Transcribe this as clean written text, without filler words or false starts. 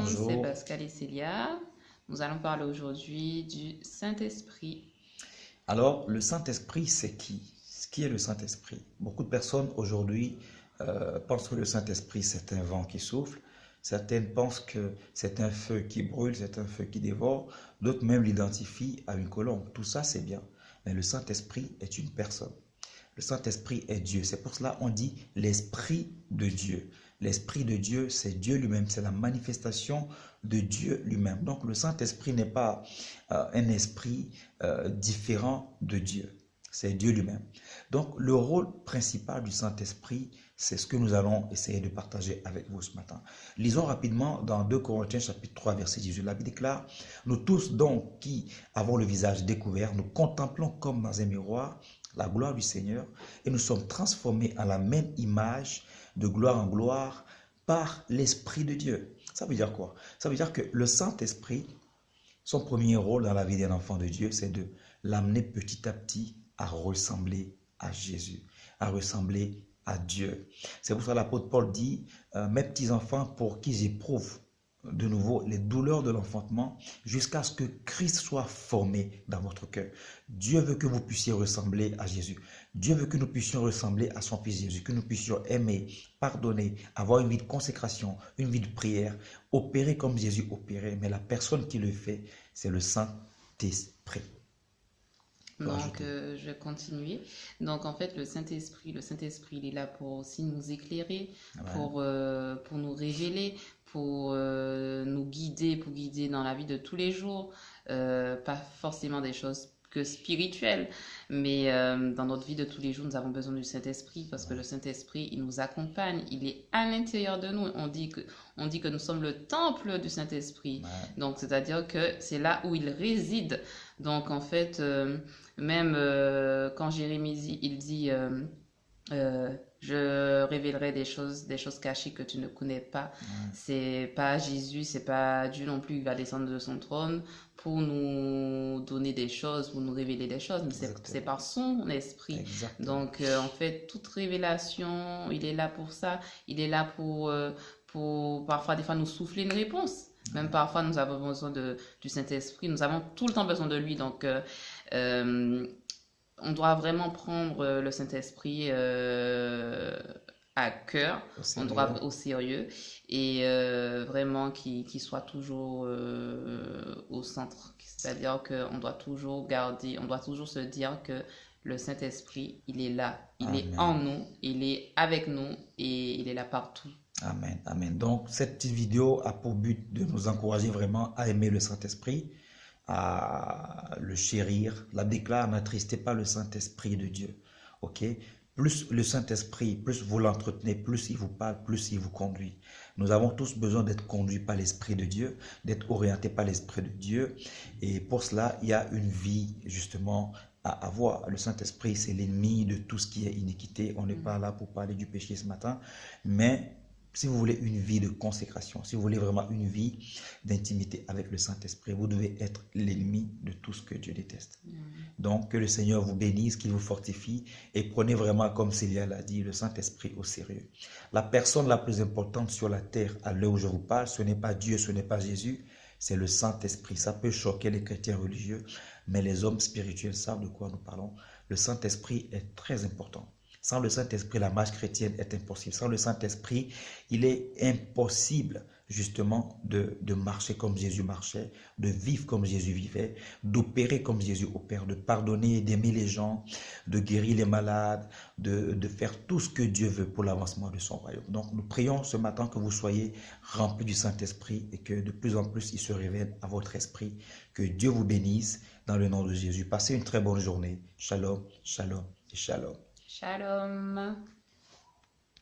c'est Bonjour. Pascal et Célia. Nous allons parler aujourd'hui du Saint-Esprit. Alors, le Saint-Esprit, c'est qui? Qui est le Saint-Esprit? Beaucoup de personnes aujourd'hui pensent que le Saint-Esprit, c'est un vent qui souffle. Certaines pensent que c'est un feu qui brûle, c'est un feu qui dévore. D'autres même l'identifient à une colombe. Tout ça, c'est bien. Mais le Saint-Esprit est une personne. Le Saint-Esprit est Dieu. C'est pour cela qu'on dit l'Esprit de Dieu. L'Esprit de Dieu, c'est Dieu lui-même. C'est la manifestation de Dieu lui-même. Donc le Saint-Esprit n'est pas un esprit différent de Dieu. C'est Dieu lui-même. Donc le rôle principal du Saint-Esprit, c'est ce que nous allons essayer de partager avec vous ce matin. Lisons rapidement dans 2 Corinthiens chapitre 3 verset 18. La Bible déclare: nous tous donc qui avons le visage découvert, nous contemplons comme dans un miroir la gloire du Seigneur et nous sommes transformés à la même image de gloire en gloire par l'Esprit de Dieu. Ça veut dire quoi? Ça veut dire que le Saint-Esprit, son premier rôle dans la vie d'un enfant de Dieu, c'est de l'amener petit à petit à ressembler à Jésus, à ressembler à Dieu. C'est pour ça que l'apôtre Paul dit, mes petits enfants pour qui j'éprouve de nouveau les douleurs de l'enfantement jusqu'à ce que Christ soit formé dans votre cœur. Dieu veut que vous puissiez ressembler à Jésus. Dieu veut que nous puissions ressembler à son Fils Jésus, que nous puissions aimer, pardonner, avoir une vie de consécration, une vie de prière, opérer comme Jésus opérait. Mais la personne qui le fait, c'est le Saint-Esprit. Donc, je vais continuer. Donc, en fait, le Saint-Esprit, il est là pour aussi nous éclairer, pour nous révéler, pour nous guider, pour guider dans la vie de tous les jours. Pas forcément des choses que spirituelles, mais dans notre vie de tous les jours, nous avons besoin du Saint-Esprit parce que le Saint-Esprit, il nous accompagne, il est à l'intérieur de nous. On dit que nous sommes le temple du Saint-Esprit. Donc, c'est-à-dire que c'est là où il réside. Donc, en fait, même quand Jérémie, il dit je révélerai des choses cachées que tu ne connais pas. C'est pas Jésus, c'est pas Dieu non plus, il va descendre de son trône pour nous donner des choses, pour nous révéler des choses, mais c'est par son esprit. Exactement. Donc, en fait, toute révélation, il est là pour ça. Il est là pour parfois, des fois, nous souffler une réponse. Même parfois, nous avons besoin du Saint-Esprit. Nous avons tout le temps besoin de lui. Donc, on doit vraiment prendre le Saint-Esprit à cœur, on doit au sérieux et vraiment qu'il soit toujours au centre. C'est-à-dire qu'on doit toujours garder, on doit toujours se dire que le Saint-Esprit, il est là, il est en nous, il est avec nous et il est là partout. Amen, amen. Donc, cette petite vidéo a pour but de nous encourager vraiment à aimer le Saint-Esprit, à le chérir. La déclare: n'attristez pas le Saint-Esprit de Dieu. Ok? Plus le Saint-Esprit, plus vous l'entretenez, plus il vous parle, plus il vous conduit. Nous avons tous besoin d'être conduits par l'Esprit de Dieu, d'être orientés par l'Esprit de Dieu. Et pour cela, il y a une vie justement à avoir. Le Saint-Esprit, c'est l'ennemi de tout ce qui est iniquité. On n'est pas là pour parler du péché ce matin, mais si vous voulez une vie de consécration, si vous voulez vraiment une vie d'intimité avec le Saint-Esprit, vous devez être l'ennemi de tout ce que Dieu déteste. Donc, que le Seigneur vous bénisse, qu'il vous fortifie et prenez vraiment, comme Célia l'a dit, le Saint-Esprit au sérieux. La personne la plus importante sur la terre à l'heure où je vous parle, ce n'est pas Dieu, ce n'est pas Jésus, c'est le Saint-Esprit. Ça peut choquer les chrétiens religieux, mais les hommes spirituels savent de quoi nous parlons. Le Saint-Esprit est très important. Sans le Saint-Esprit, la marche chrétienne est impossible. Sans le Saint-Esprit, il est impossible justement de marcher comme Jésus marchait, de vivre comme Jésus vivait, d'opérer comme Jésus opère, de pardonner, d'aimer les gens, de guérir les malades, de faire tout ce que Dieu veut pour l'avancement de son royaume. Donc nous prions ce matin que vous soyez remplis du Saint-Esprit et que de plus en plus il se révèle à votre esprit. Que Dieu vous bénisse dans le nom de Jésus. Passez une très bonne journée. Shalom, shalom et shalom. Shalom.